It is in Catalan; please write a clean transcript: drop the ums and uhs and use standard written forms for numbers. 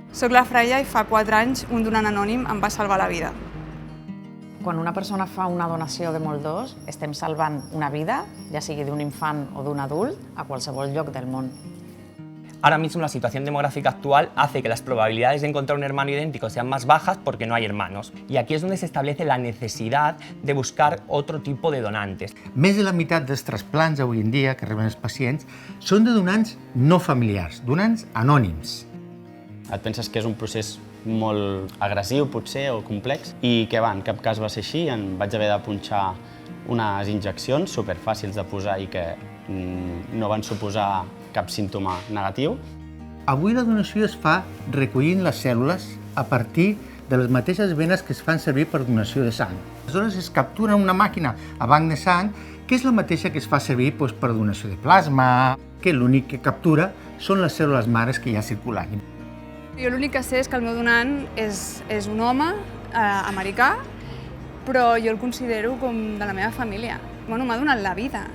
Soc la Freia i fa 4 anys un donant anònim em va salvar la vida. Quan una persona fa una donació de Moldós, estem salvant una vida, ja sigui d'un infant o d'un adult, a qualsevol lloc del món. Ahora mismo la situación demográfica actual hace que las probabilidades de encontrar un hermano idéntico sean más bajas porque no hay hermanos. Y aquí es donde se establece la necesidad de buscar otro tipo de donantes. Més de la meitat dels trasplants avui en dia que reben els pacients són de donants no familiars, donants anònims. Et penses que és un procés molt agressiu, potser, o complex, i que en cap cas va ser així. Em vaig haver de punxar unes injeccions superfàcils de posar i que no van suposar cap símptoma negatiu. Avui la donació es fa recollint les cèl·lules a partir de les mateixes venes que es fan servir per donació de sang. Aleshores es captura una màquina a banc de sang que és la mateixa que es fa servir per donació de plasma, que l'únic que captura són les cèl·lules mares que hi ha circulant. Jo l'únic que sé és que el meu donant és un home americà, però jo el considero com de la meva família. M'ha donat la vida.